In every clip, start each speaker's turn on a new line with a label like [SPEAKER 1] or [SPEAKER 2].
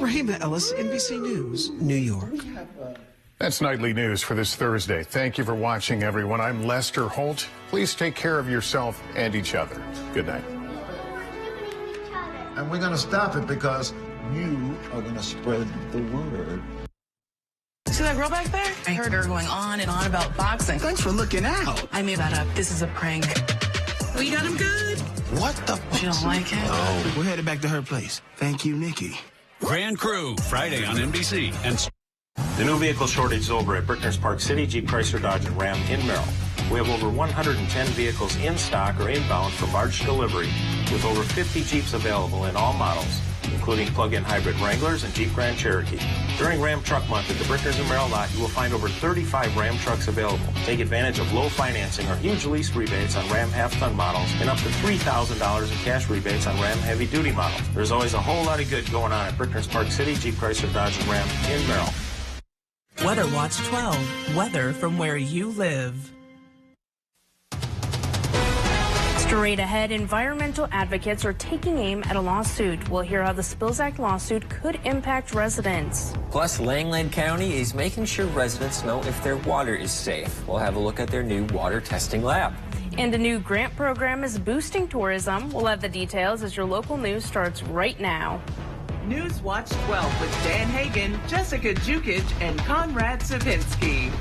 [SPEAKER 1] Rahima Ellis, NBC News, New York.
[SPEAKER 2] That's nightly news for this Thursday. Thank you for watching, everyone. I'm Lester Holt. Please take care of yourself and each other. Good night.
[SPEAKER 3] And we're going to stop it because you are going to spread the word.
[SPEAKER 4] See that girl back there? I heard her going on and on about boxing.
[SPEAKER 1] Thanks for looking out.
[SPEAKER 4] I made that up. This is a prank. We got him good.
[SPEAKER 1] What the?
[SPEAKER 4] You don't like it?
[SPEAKER 1] Oh, we're headed back to her place. Thank you, Nikki.
[SPEAKER 5] Grand Crew, Friday on NBC. And
[SPEAKER 6] the new vehicle shortage is over at Brickner's Park City, Jeep, Chrysler, Dodge, and Ram in Merrill. We have over 110 vehicles in stock or inbound for March delivery, with over 50 Jeeps available in all models, including plug-in hybrid Wranglers and Jeep Grand Cherokee. During Ram Truck Month at the Brickner's and Merrill lot, you will find over 35 Ram trucks available. Take advantage of low financing or huge lease rebates on Ram half-ton models and up to $3,000 in cash rebates on Ram heavy-duty models. There's always a whole lot of good going on at Brickner's Park City, Jeep, Chrysler, Dodge, and Ram in Merrill.
[SPEAKER 7] Weather Watch 12, weather from where you live.
[SPEAKER 8] Straight ahead, environmental advocates are taking aim at a lawsuit. We'll hear how the Spills Act lawsuit could impact residents.
[SPEAKER 9] Plus, Langland County is making sure residents know if their water is safe. We'll have a look at their new water testing lab.
[SPEAKER 8] And a new grant program is boosting tourism. We'll have the details as your local news starts right now.
[SPEAKER 10] News Watch 12 with Dan Hagan, Jessica Jukic, and Conrad Savinsky.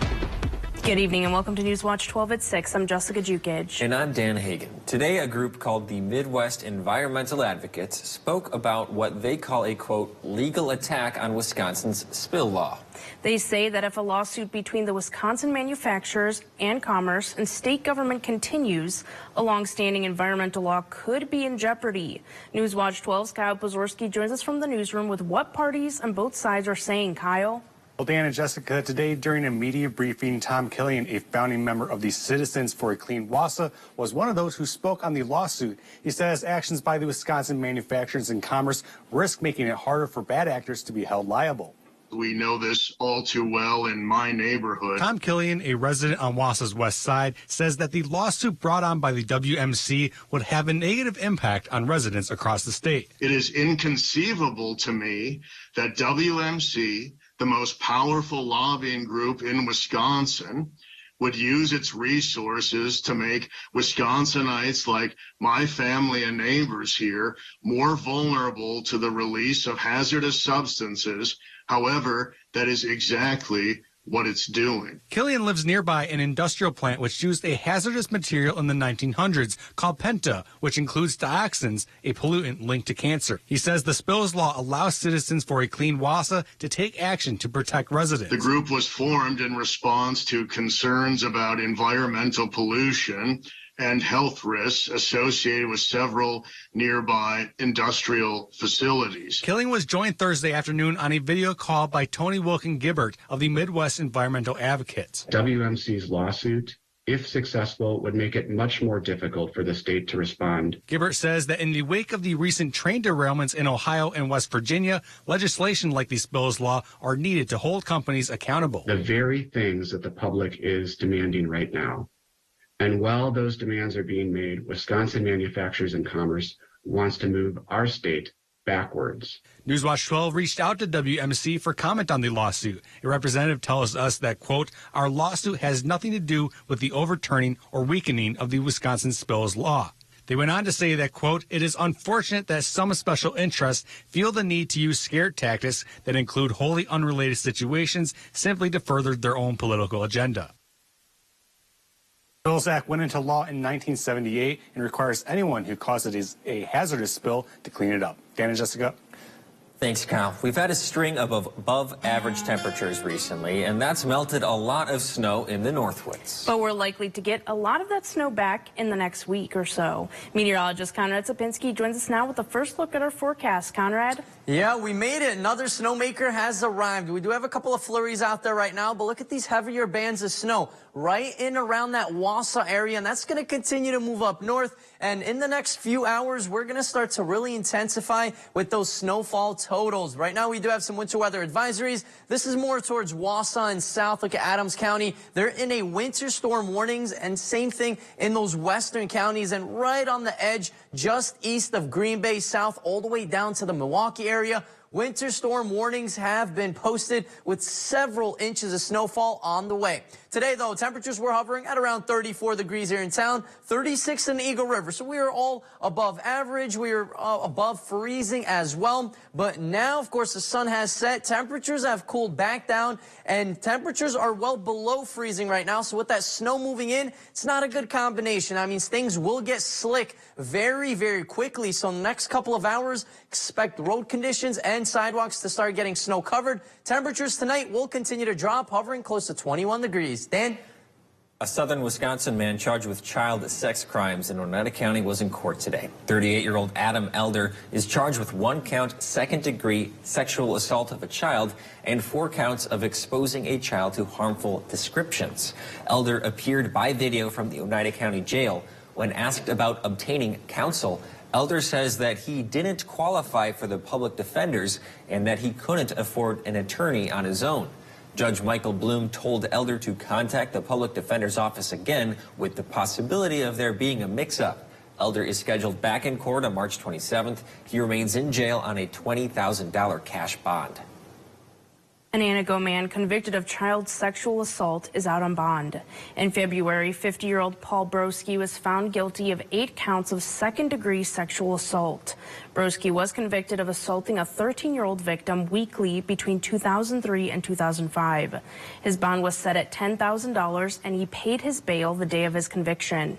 [SPEAKER 8] Good evening and welcome to News Watch 12 at 6. I'm Jessica Jukic.
[SPEAKER 9] And I'm Dan Hagan. Today, a group called the Midwest Environmental Advocates spoke about what they call a, quote, legal attack on Wisconsin's spill law.
[SPEAKER 8] They say that if a lawsuit between the Wisconsin manufacturers and commerce and state government continues, a long-standing environmental law could be in jeopardy. News Watch 12's Kyle Pozorski joins us from the newsroom with what parties on both sides are saying. Kyle?
[SPEAKER 11] Well, Dan and Jessica, today during a media briefing, Tom Killian, a founding member of the Citizens for a Clean Wausau, was one of those who spoke on the lawsuit. He says actions by the Wisconsin manufacturers and commerce risk making it harder for bad actors to be held liable.
[SPEAKER 12] We know this all too well in my neighborhood.
[SPEAKER 11] Tom Killian, a resident on Wausau's west side, says that the lawsuit brought on by the WMC would have a negative impact on residents across the state.
[SPEAKER 12] It is inconceivable to me that WMC, the most powerful lobbying group in Wisconsin, would use its resources to make Wisconsinites like my family and neighbors here more vulnerable to the release of hazardous substances. However, that is exactly what it's doing.
[SPEAKER 11] Killian lives nearby an industrial plant which used a hazardous material in the 1900s called penta, which includes dioxins, a pollutant linked to cancer. He says the spills law allows Citizens for a Clean Wausau to take action to protect residents.
[SPEAKER 12] The group was formed in response to concerns about environmental pollution and health risks associated with several nearby industrial facilities.
[SPEAKER 11] Killian was joined Thursday afternoon on a video call by Tony Wilkin-Gibbert of the Midwest Environmental Advocates.
[SPEAKER 13] WMC's lawsuit, if successful, would make it much more difficult for the state to respond.
[SPEAKER 11] Gibbert says that in the wake of the recent train derailments in Ohio and West Virginia, legislation like the spills law are needed to hold companies accountable.
[SPEAKER 13] The very things that the public is demanding right now. And while those demands are being made, Wisconsin Manufacturers and Commerce wants to move our state backwards.
[SPEAKER 11] Newswatch 12 reached out to WMC for comment on the lawsuit. A representative tells us that, quote, our lawsuit has nothing to do with the overturning or weakening of the Wisconsin spills law. They went on to say that, quote, it is unfortunate that some special interests feel the need to use scare tactics that include wholly unrelated situations simply to further their own political agenda. The Spills Act went into law in 1978 and requires anyone who causes a hazardous spill to clean it up. Dan and Jessica.
[SPEAKER 9] Thanks, Kyle. We've had a string of above average temperatures recently, and that's melted a lot of snow in the Northwoods.
[SPEAKER 8] But we're likely to get a lot of that snow back in the next week or so. Meteorologist Conrad Sapinski joins us now with a first look at our forecast. Conrad?
[SPEAKER 14] Yeah, we made it. Another snowmaker has arrived. We do have a couple of flurries out there right now, but look at these heavier bands of snow right in around that Wausau area, and that's going to continue to move up north. And in the next few hours, we're going to start to really intensify with those snowfall totals. Right now, we do have some winter weather advisories. This is more towards Wausau and south. Look at Adams County. They're in a winter storm warnings, and same thing in those western counties. And right on the edge, just east of Green Bay, south, all the way down to the Milwaukee area, Winter storm warnings have been posted with several inches of snowfall on the way. Today, though, temperatures were hovering at around 34 degrees here in town, 36 in the Eagle River. So we are all above average. We are above freezing as well. But now, of course, the sun has set. Temperatures have cooled back down, and temperatures are well below freezing right now. So with that snow moving in, it's not a good combination. I mean, things will get slick very, very quickly. So in the next couple of hours, expect road conditions and sidewalks to start getting snow covered. Temperatures tonight will continue to drop, hovering close to 21 degrees. Dan?
[SPEAKER 9] A southern Wisconsin man charged with child sex crimes in Oneida County was in court today. 38-year-old Adam Elder is charged with 1-count second-degree sexual assault of a child and 4 counts of exposing a child to harmful descriptions. Elder appeared by video from the Oneida County Jail. When asked about obtaining counsel, Elder says that he didn't qualify for the public defenders and that he couldn't afford an attorney on his own. Judge Michael Bloom told Elder to contact the public defender's office again with the possibility of there being a mix-up. Elder is scheduled back in court on March 27th. He remains in jail on a $20,000 cash bond.
[SPEAKER 8] An Antigo man convicted of child sexual assault is out on bond. In February, 50-year-old Paul Broski was found guilty of 8 counts of second-degree sexual assault. Broski was convicted of assaulting a 13-year-old victim weekly between 2003 and 2005. His bond was set at $10,000, and he paid his bail the day of his conviction.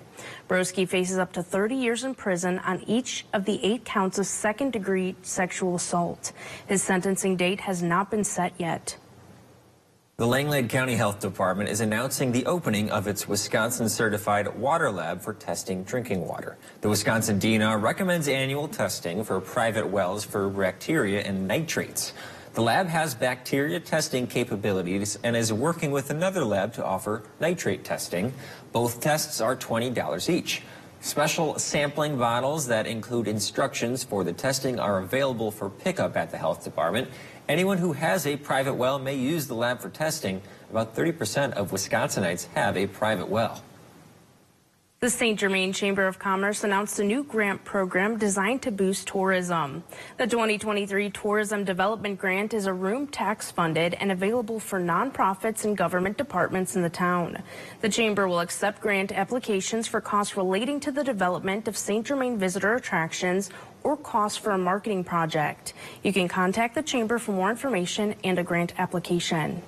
[SPEAKER 8] Broski faces up to 30 years in prison on each of the 8 counts of second-degree sexual assault. His sentencing date has not been set yet.
[SPEAKER 9] The Langlade County Health Department is announcing the opening of its Wisconsin-certified water lab for testing drinking water. The Wisconsin DNR recommends annual testing for private wells for bacteria and nitrates. The lab has bacteria testing capabilities and is working with another lab to offer nitrate testing. Both tests are $20 each. Special sampling bottles that include instructions for the testing are available for pickup at the health department. Anyone who has a private well may use the lab for testing. About 30% of Wisconsinites have a private well.
[SPEAKER 8] The St. Germain Chamber of Commerce announced a new grant program designed to boost tourism. The 2023 Tourism Development Grant is a room tax funded and available for nonprofits and government departments in the town. The Chamber will accept grant applications for costs relating to the development of St. Germain visitor attractions or costs for a marketing project. You can contact the Chamber for more information and a grant application.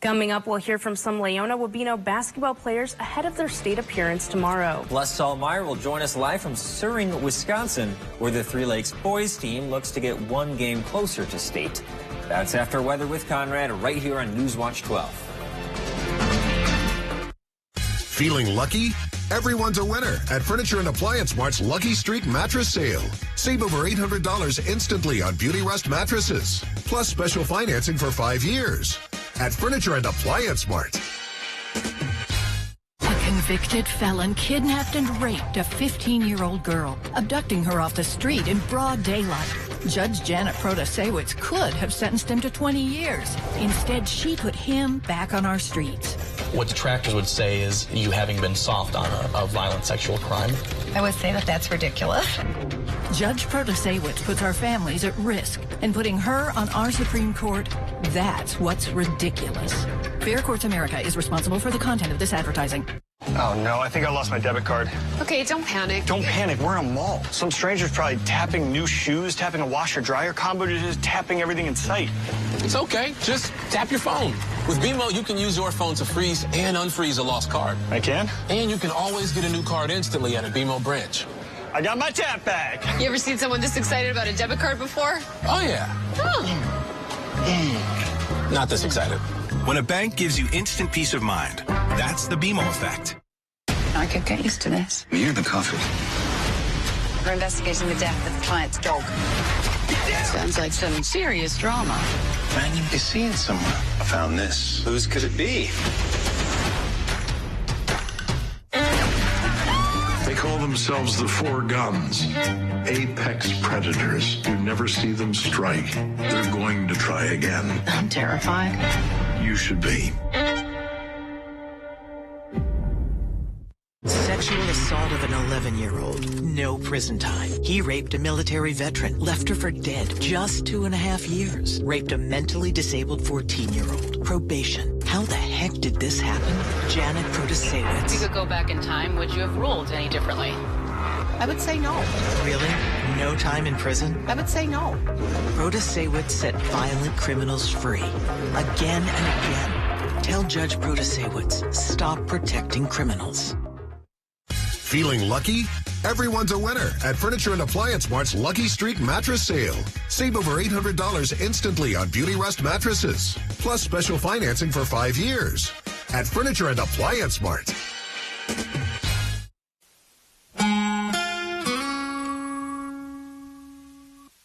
[SPEAKER 8] Coming up, we'll hear from some Leona Wabeno basketball players ahead of their state appearance tomorrow.
[SPEAKER 9] Les Saulmeyer will join us live from Suring, Wisconsin, where the Three Lakes boys team looks to get 1 game closer to state. That's after weather with Conrad right here on Newswatch 12.
[SPEAKER 15] Feeling lucky? Everyone's a winner at Furniture and Appliance Mart's Lucky Streak Mattress Sale. Save over $800 instantly on Beauty Rest mattresses, plus special financing for 5 years. At Furniture and Appliance Mart.
[SPEAKER 16] A convicted felon kidnapped and raped a 15-year-old girl, abducting her off the street in broad daylight. Judge Janet Protasewicz could have sentenced him to 20 years. Instead, she put him back on our streets.
[SPEAKER 17] What detractors would say is you having been soft on a violent sexual crime.
[SPEAKER 16] I would say that that's ridiculous. Judge Protasewicz puts our families at risk, and putting her on our Supreme Court, that's what's ridiculous. Fair Courts America is responsible for the content of this advertising.
[SPEAKER 18] Oh no, I think I lost my debit card.
[SPEAKER 19] Okay, don't panic.
[SPEAKER 18] Don't panic, we're in a mall. Some stranger's probably tapping new shoes, tapping a washer-dryer combo, just tapping everything in sight.
[SPEAKER 20] It's okay, just tap your phone. With BMO, you can use your phone to freeze and unfreeze a lost card.
[SPEAKER 18] I can?
[SPEAKER 20] And you can always get a new card instantly at a BMO branch.
[SPEAKER 18] I got my tap back.
[SPEAKER 19] You ever seen someone this excited about a debit card before?
[SPEAKER 20] Oh, yeah. Not this excited.
[SPEAKER 21] When a bank gives you instant peace of mind, that's the BMO effect.
[SPEAKER 19] I could get used to this.
[SPEAKER 21] You're the coffee.
[SPEAKER 19] We're investigating the death of the client's dog. Sounds like some serious drama.
[SPEAKER 21] Man, you'd be seeing someone. I found this. Whose could it be?
[SPEAKER 22] They call themselves the Four Guns. Apex predators. You never see them strike. They're going to try again.
[SPEAKER 19] I'm terrified.
[SPEAKER 22] You should be.
[SPEAKER 23] Sexual assault of an 11-year-old.
[SPEAKER 2] no prison time. He raped a military veteran, left her for dead, just 2.5 years. Raped a mentally disabled 14-year-old. Probation. How the heck did this happen? Janet Protasewicz.
[SPEAKER 19] If you could go back in time, would you have ruled any differently? I would say no.
[SPEAKER 2] Really? No time in prison?
[SPEAKER 19] I would say no.
[SPEAKER 2] Protasewicz set violent criminals free. Again and again. Tell Judge Protasewicz, stop protecting criminals.
[SPEAKER 15] Feeling lucky? Everyone's a winner at Furniture and Appliance Mart's Lucky Streak Mattress Sale. Save over $800 instantly on Beauty Rest mattresses. Plus special financing for 5 years. At Furniture and Appliance Mart.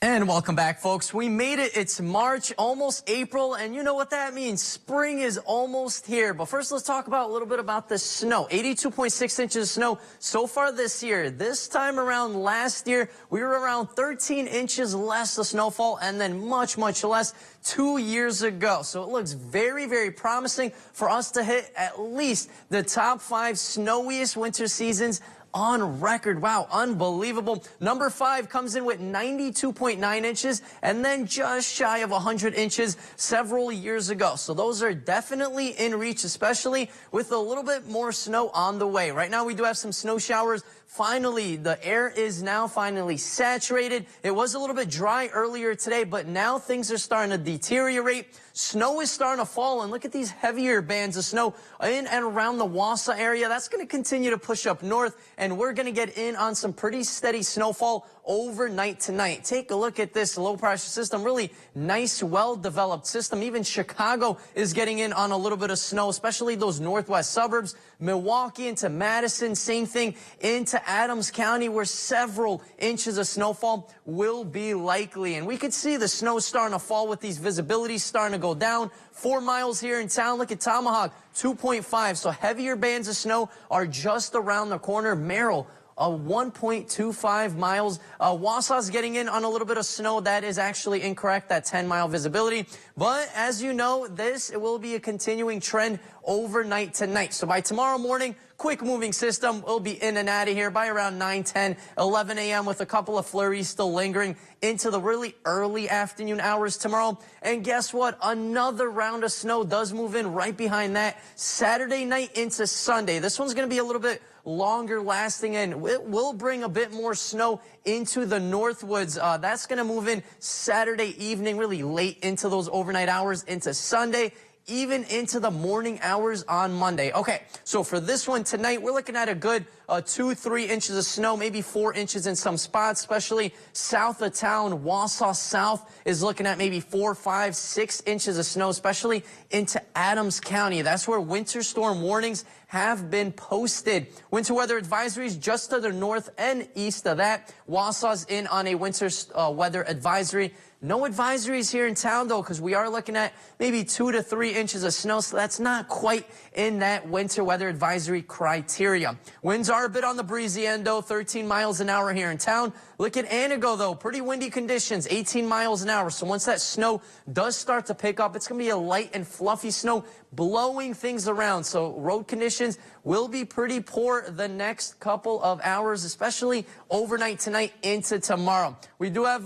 [SPEAKER 14] And welcome back, folks. We made it. It's March, almost April, and you know what that means. Spring is almost here. But first, let's talk about a little bit about the snow. 82.6 inches of snow so far this year. This time around last year, we were around 13 inches less of snowfall, and then much, much less 2 years ago. So it looks very, very promising for us to hit at least the top 5 snowiest winter seasons on record. Wow, unbelievable. Number 5 comes in with 92.9 inches and then just shy of 100 inches several years ago. So those are definitely in reach, especially with a little bit more snow on the way. Right now we do have some snow showers. Finally, the air is now finally saturated. It was a little bit dry earlier today, but now things are starting to deteriorate. Snow is starting to fall, and look at these heavier bands of snow in and around the Wausau area. That's going to continue to push up north, and we're going to get in on some pretty steady snowfall overnight tonight. Take a look at this low-pressure system. Really nice, well-developed system. Even Chicago is getting in on a little bit of snow, especially those northwest suburbs. Milwaukee into Madison, same thing into Adams County, where several inches of snowfall will be likely. And we could see the snow starting to fall with these visibilities starting to go down. 4 miles here in town. Look at Tomahawk, 2.5. So heavier bands of snow are just around the corner. Merrill, 1.25 miles. Wausau's getting in on a little bit of snow. That is actually incorrect, that 10-mile visibility. But as you know, this will be a continuing trend overnight tonight. So by tomorrow morning, quick moving system will be in and out of here by around 9, 10, 11 a.m. with a couple of flurries still lingering into the really early afternoon hours tomorrow. And guess what? Another round of snow does move in right behind that Saturday night into Sunday. This one's going to be a little bit longer lasting, and it will bring a bit more snow into the Northwoods. That's going to move in Saturday evening, really late into those overnight hours into Sunday, even into the morning hours on Monday. Okay, so for this one tonight, we're looking at a good 2-3 inches of snow, maybe 4 inches in some spots, especially south of town. Wausau South is looking at maybe 4, 5, 6 inches of snow, especially into Adams County. That's where winter storm warnings have been posted. Winter weather advisories just to the north and east of that. Wausau's in on a winter weather advisory. No advisories here in town, though, because we are looking at maybe 2 to 3 inches of snow, so that's not quite in that winter weather advisory criteria. Winds are a bit on the breezy end, though, 13 miles an hour here in town. Look at Anago, though, pretty windy conditions, 18 miles an hour. So once that snow does start to pick up, it's going to be a light and fluffy snow blowing things around. So road conditions will be pretty poor the next couple of hours, especially overnight tonight into tomorrow. We do have,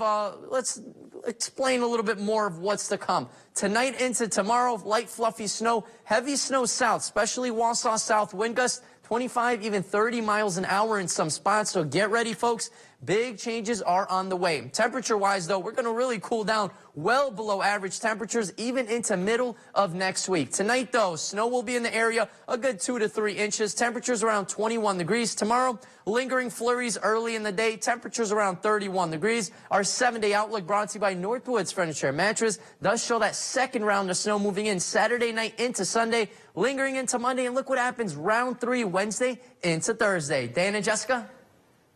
[SPEAKER 14] let's explain a little bit more of what's to come. Tonight into tomorrow, light fluffy snow, heavy snow south, especially Wausau South, wind gusts 25, even 30 miles an hour in some spots. So get ready, folks. Big changes are on the way. Temperature-wise, though, we're going to really cool down well below average temperatures, even into middle of next week. Tonight, though, snow will be in the area, a good 2 to 3 inches. Temperatures around 21 degrees. Tomorrow, lingering flurries early in the day. Temperatures around 31 degrees. Our 7-day outlook brought to you by Northwoods Furniture and Mattress does show that second round of snow moving in Saturday night into Sunday, lingering into Monday. And look what happens round 3 Wednesday into Thursday. Dan and Jessica?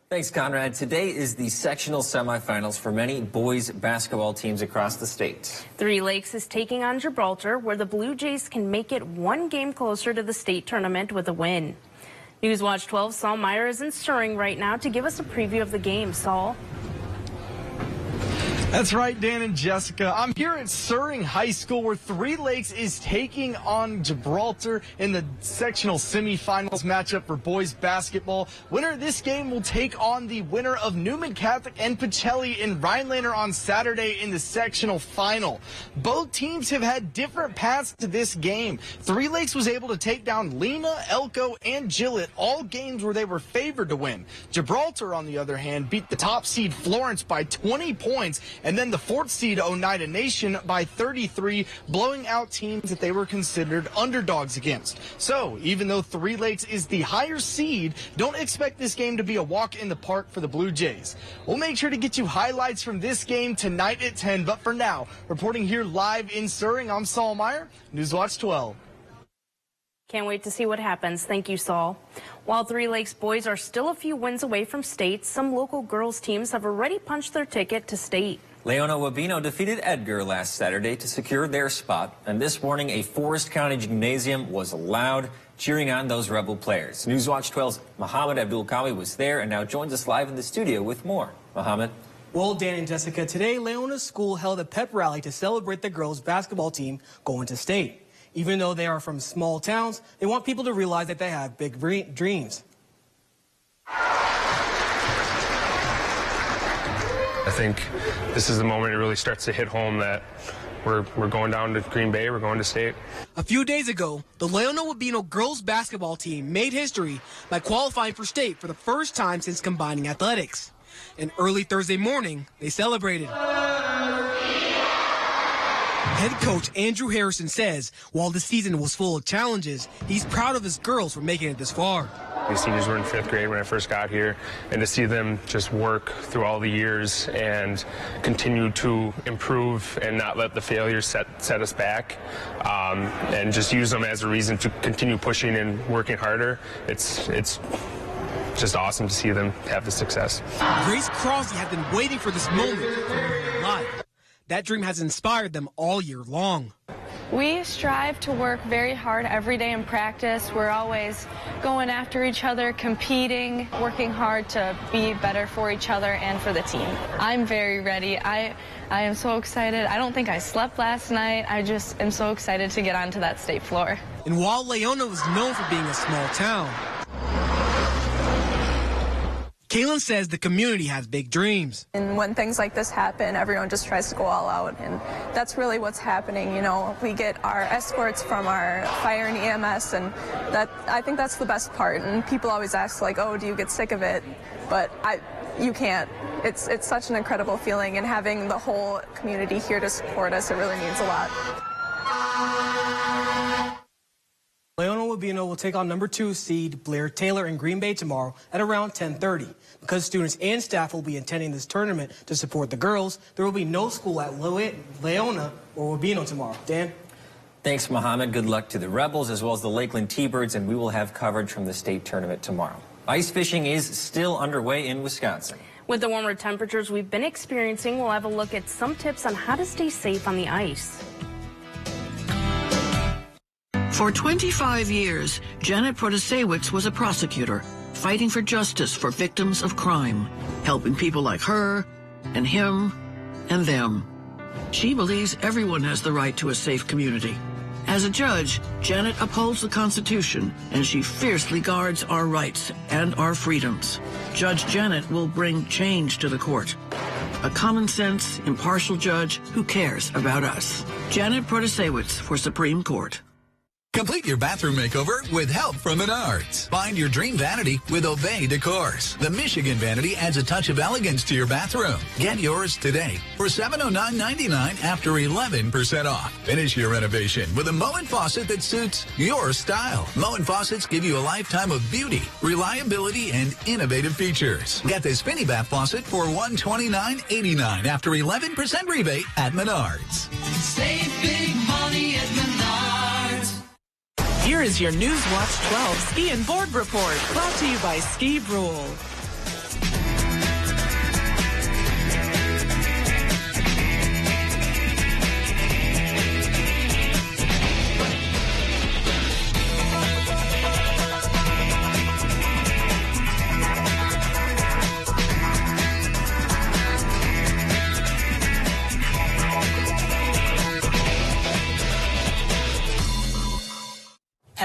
[SPEAKER 9] Thanks, Conrad. Today is the sectional semifinals for many boys basketball teams across the state.
[SPEAKER 8] 3 Lakes is taking on Gibraltar, where the Blue Jays can make it 1 game closer to the state tournament with a win. Newswatch 12's Saul Meyer is in Stirring right now to give us a preview of the game. Saul?
[SPEAKER 3] That's right, Dan and Jessica. I'm here at Suring High School where Three Lakes is taking on Gibraltar in the sectional semifinals matchup for boys basketball. Winner of this game will take on the winner of Newman Catholic and Pacelli in Rhinelander on Saturday in the sectional final. Both teams have had different paths to this game. Three Lakes was able to take down Lena, Elko, and Gillett, all games where they were favored to win. Gibraltar, on the other hand, beat the top seed Florence by 20 points, and then the fourth seed Oneida Nation by 33, blowing out teams that they were considered underdogs against. So, even though Three Lakes is the higher seed, don't expect this game to be a walk in the park for the Blue Jays. We'll make sure to get you highlights from this game tonight at 10, but for now, reporting here live in Suring, I'm Saul Meyer, Newswatch 12.
[SPEAKER 8] Can't wait to see what happens. Thank you, Saul. While Three Lakes boys are still a few wins away from state, some local girls teams have already punched their ticket to state.
[SPEAKER 9] Leona Wabino defeated Edgar last Saturday to secure their spot, and this morning a Forest County gymnasium was loud, cheering on those Rebel players. Newswatch 12's Mohammed Abdul Kawi was there and now joins us live in the studio with more. Mohammed.
[SPEAKER 4] Well, Dan and Jessica, today Leona's school held a pep rally to celebrate the girls' basketball team going to state. Even though they are from small towns, they want people to realize that they have big dreams.
[SPEAKER 23] I think this is the moment it really starts to hit home that we're going down to Green Bay, we're going to state.
[SPEAKER 4] A few days ago, the Leona Wabino girls basketball team made history by qualifying for state for the first time since combining athletics. And early Thursday morning, they celebrated. Head coach Andrew Harrison says while the season was full of challenges, he's proud of his girls for making it this far.
[SPEAKER 23] These seniors were in 5th grade when I first got here, and to see them just work through all the years and continue to improve and not let the failures set us back, and just use them as a reason to continue pushing and working harder. It's just awesome to see them have the success.
[SPEAKER 4] Grace Crosby had been waiting for this moment for life. That dream has inspired them all year long.
[SPEAKER 24] We strive to work very hard every day in practice. We're always going after each other, competing, working hard to be better for each other and for the team. I'm very ready. I am so excited. I don't think I slept last night. I just am so excited to get onto that state floor.
[SPEAKER 4] And while Leona was known for being a small town, Kaylin says the community has big dreams.
[SPEAKER 25] And when things like this happen, everyone just tries to go all out, and that's really what's happening. You know, we get our escorts from our fire and EMS, and I think that's the best part. And people always ask, like, oh, do you get sick of it? But you can't. It's such an incredible feeling, and having the whole community here to support us, it really means a lot.
[SPEAKER 4] Leona Wabino will take on number 2 seed Blair Taylor in Green Bay tomorrow at around 10:30. Because students and staff will be attending this tournament to support the girls, there will be no school at Leona or Wabino tomorrow. Dan?
[SPEAKER 9] Thanks, Mohammed. Good luck to the Rebels as well as the Lakeland T-Birds, and we will have coverage from the state tournament tomorrow. Ice fishing is still underway in Wisconsin.
[SPEAKER 8] With the warmer temperatures we've been experiencing, we'll have a look at some tips on how to stay safe on the ice.
[SPEAKER 26] For 25 years, Janet Protasewicz was a prosecutor, fighting for justice for victims of crime, helping people like her and him and them. She believes everyone has the right to a safe community. As a judge, Janet upholds the Constitution, and she fiercely guards our rights and our freedoms. Judge Janet will bring change to the court. A common-sense, impartial judge who cares about us. Janet Protasewicz for Supreme Court.
[SPEAKER 27] Complete your bathroom makeover with help from Menards. Find your dream vanity with Obey Decors. The Michigan vanity adds a touch of elegance to your bathroom. Get yours today for $709.99 after 11% off. Finish your renovation with a Moen faucet that suits your style. Moen faucets give you a lifetime of beauty, reliability, and innovative features. Get this spinny bath faucet for $129.89 after 11% rebate at Menards.
[SPEAKER 28] Save big money at Menards.
[SPEAKER 7] Here is your Newswatch 12 Ski and Board Report, brought to you by Ski Brule.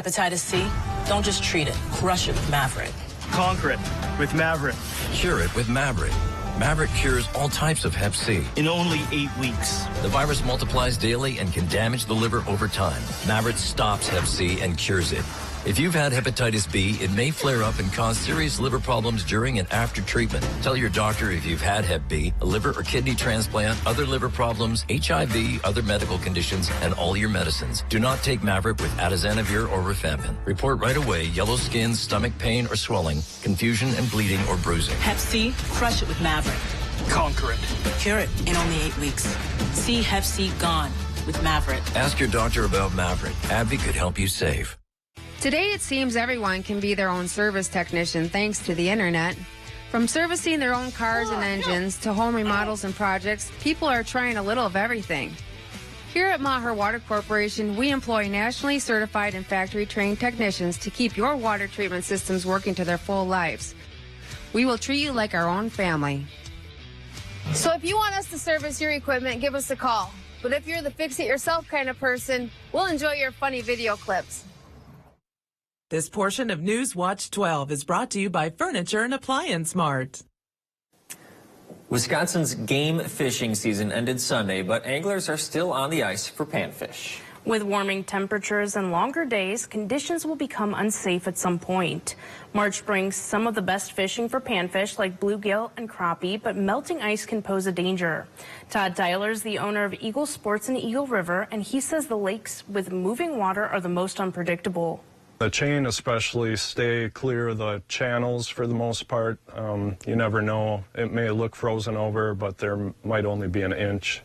[SPEAKER 1] hepatitis C? Don't just treat it. Crush it with Maverick.
[SPEAKER 3] Conquer it with Maverick.
[SPEAKER 5] Cure it with Maverick. Maverick cures all types of Hep C.
[SPEAKER 3] In only 8 weeks.
[SPEAKER 5] The virus multiplies daily and can damage the liver over time. Maverick stops Hep C and cures it. If you've had hepatitis B, it may flare up and cause serious liver problems during and after treatment. Tell your doctor if you've had Hep B, a liver or kidney transplant, other liver problems, HIV, other medical conditions, and all your medicines. Do not take Maverick with atazanavir or rifampin. Report right away yellow skin, stomach pain or swelling, confusion and bleeding or bruising.
[SPEAKER 1] Hep C? Crush it with Maverick.
[SPEAKER 3] Conquer it.
[SPEAKER 1] Cure it in only 8 weeks. See Hep C gone with Maverick.
[SPEAKER 5] Ask your doctor about Maverick. AbbVie could help you save.
[SPEAKER 6] Today, it seems everyone can be their own service technician thanks to the internet. From servicing their own cars and engines to home remodels and projects, people are trying a little of everything. Here at Maher Water Corporation, we employ nationally certified and factory-trained technicians to keep your water treatment systems working to their full lives. We will treat you like our own family.
[SPEAKER 10] So if you want us to service your equipment, give us a call. But if you're the fix-it-yourself kind of person, we'll enjoy your funny video clips.
[SPEAKER 7] This portion of News Watch 12 is brought to you by Furniture and Appliance Mart.
[SPEAKER 9] Wisconsin's game fishing season ended Sunday, but anglers are still on the ice for panfish.
[SPEAKER 8] With warming temperatures and longer days, conditions will become unsafe at some point. March brings some of the best fishing for panfish like bluegill and crappie, but melting ice can pose a danger. Todd Tyler is the owner of Eagle Sports in Eagle River, and he says the lakes with moving water are the most unpredictable.
[SPEAKER 11] The chain especially, stay clear of the channels for the most part. You never know. It may look frozen over, but there might only be an inch.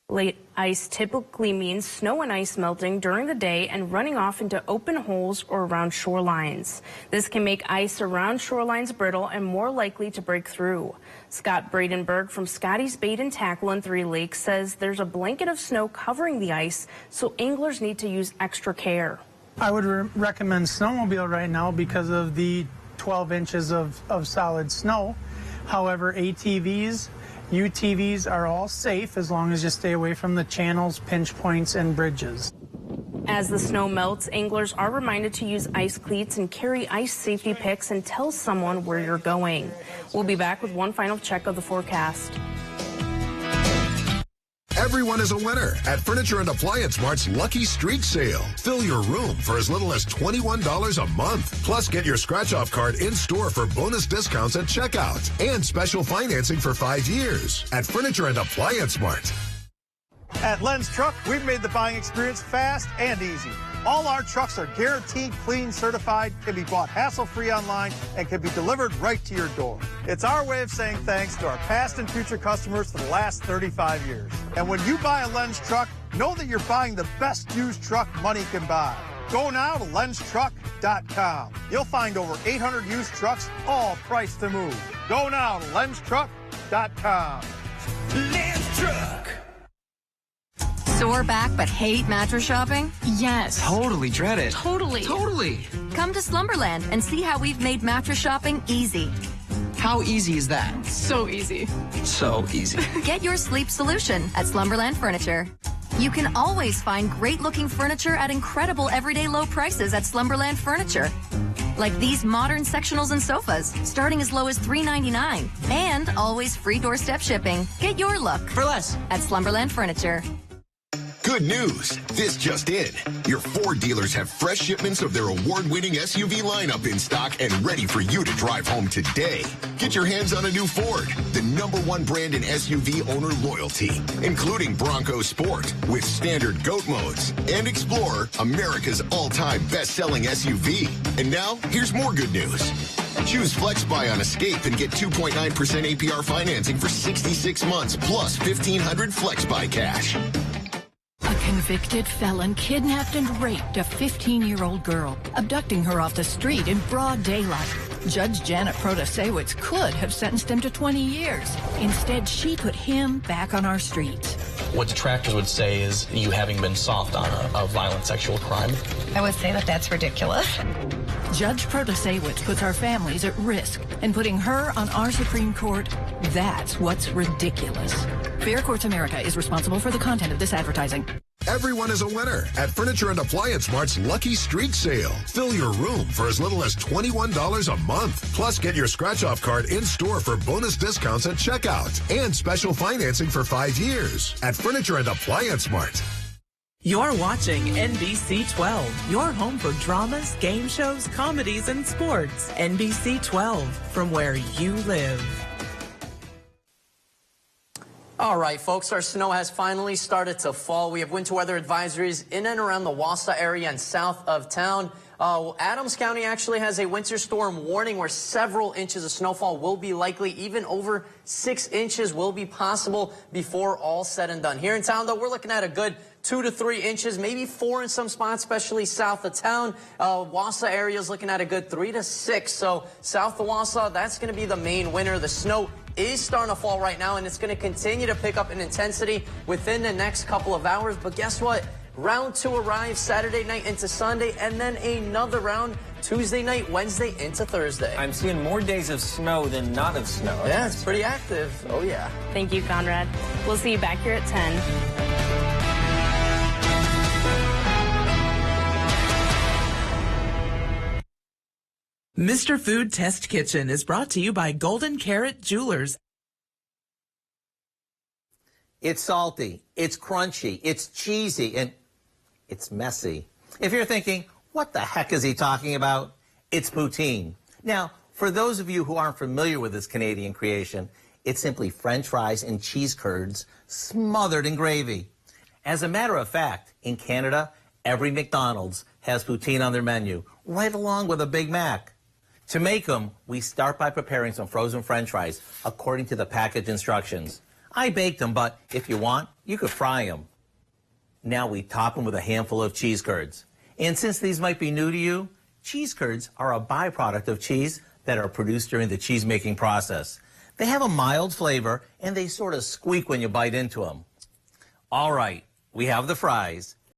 [SPEAKER 8] Late ice typically means snow and ice melting during the day and running off into open holes or around shorelines. This can make ice around shorelines brittle and more likely to break through. Scott Bradenberg from Scotty's Bait and Tackle in Three Lakes says there's a blanket of snow covering the ice, so anglers need to use extra care.
[SPEAKER 12] I would recommend snowmobile right now because of the 12 inches of solid snow. However, ATVs, UTVs are all safe as long as you stay away from the channels, pinch points, and bridges.
[SPEAKER 8] As the snow melts, anglers are reminded to use ice cleats and carry ice safety picks and tell someone where you're going. We'll be back with one final check of the forecast.
[SPEAKER 15] Everyone is a winner at Furniture and Appliance Mart's Lucky Streak Sale. Fill your room for as little as $21 a month. Plus, get your scratch-off card in-store for bonus discounts at checkout and special financing for 5 years at Furniture and Appliance Mart.
[SPEAKER 13] At Len's Truck, we've made the buying experience fast and easy. All our trucks are guaranteed clean, certified, can be bought hassle-free online, and can be delivered right to your door. It's our way of saying thanks to our past and future customers for the last 35 years. And when you buy a Len's Truck, know that you're buying the best used truck money can buy. Go now to lenstruck.com. You'll find over 800 used trucks, all priced to move. Go now to lenstruck.com.
[SPEAKER 28] Len's Truck.
[SPEAKER 6] Sore back but hate mattress shopping?
[SPEAKER 17] Yes. Totally dread it.
[SPEAKER 6] Totally. Come to Slumberland and see how we've made mattress shopping easy.
[SPEAKER 17] How easy is that?
[SPEAKER 6] So easy.
[SPEAKER 17] So easy.
[SPEAKER 6] Get your sleep solution at Slumberland Furniture. You can always find great-looking furniture at incredible everyday low prices at Slumberland Furniture. Like these modern sectionals and sofas, starting as low as $3.99. And always free doorstep shipping. Get your look.
[SPEAKER 17] For less.
[SPEAKER 6] At Slumberland Furniture.
[SPEAKER 29] Good news. This just in. Your Ford dealers have fresh shipments of their award-winning SUV lineup in stock and ready for you to drive home today. Get your hands on a new Ford, the #1 brand in SUV owner loyalty, including Bronco Sport with standard GOAT modes and Explorer, America's all-time best-selling SUV. And now, here's more good news. Choose FlexBuy on Escape and get 2.9% APR financing for 66 months plus $1,500 FlexBuy cash.
[SPEAKER 16] A convicted felon kidnapped and raped a 15-year-old girl, abducting her off the street in broad daylight. Judge Janet Protasewicz could have sentenced him to 20 years. Instead, she put him back on our streets.
[SPEAKER 30] What detractors would say is you having been soft on a violent sexual crime.
[SPEAKER 6] I would say that that's ridiculous.
[SPEAKER 16] Judge Protasewicz puts our families at risk, and putting her on our Supreme Court, that's what's ridiculous. Fair Courts America is responsible for the content of this advertising.
[SPEAKER 15] Everyone is a winner at Furniture and Appliance Mart's Lucky Streak Sale. Fill your room for as little as $21 a month. Plus, get your scratch-off card in-store for bonus discounts at checkout and special financing for 5 years at Furniture and Appliance Mart.
[SPEAKER 7] You're watching NBC 12, your home for dramas, game shows, comedies, and sports. NBC 12, from where you live.
[SPEAKER 2] All right, folks, our snow has finally started to fall. We have winter weather advisories in and around the Wausau area and south of town. Adams County actually has a winter storm warning where several inches of snowfall will be likely. Even over 6 inches will be possible before all said and done. Here in town, though, we're looking at a good 2 to 3 inches, maybe 4 in some spots, especially south of town. Wausau area is looking at a good 3 to 6. So south of Wausau, that's going to be the main winner. The snow is starting to fall right now, and it's going to continue to pick up in intensity within the next couple of hours. But guess what? Round 2 arrives Saturday night into Sunday, and then another round Tuesday night, Wednesday into Thursday.
[SPEAKER 9] I'm seeing more days of snow than not of snow.
[SPEAKER 2] Yeah, it's pretty active. Oh, yeah.
[SPEAKER 8] Thank you, Conrad. We'll see you back here at 10.
[SPEAKER 7] Mr. Food Test Kitchen is brought to you by Golden Carrot Jewelers.
[SPEAKER 14] It's salty, it's crunchy, it's cheesy, and it's messy. If you're thinking, what the heck is he talking about? It's poutine. Now, for those of you who aren't familiar with this Canadian creation, it's simply French fries and cheese curds smothered in gravy. As a matter of fact, in Canada, every McDonald's has poutine on their menu, right along with a Big Mac. To make them, we start by preparing some frozen French fries according to the package instructions. I baked them, but if you want, you could fry them. Now we top them with a handful of cheese curds. And since these might be new to you, cheese curds are a byproduct of cheese that are produced during the cheese making process. They have a mild flavor and they sort of squeak when you bite into them. All right, we have the fries.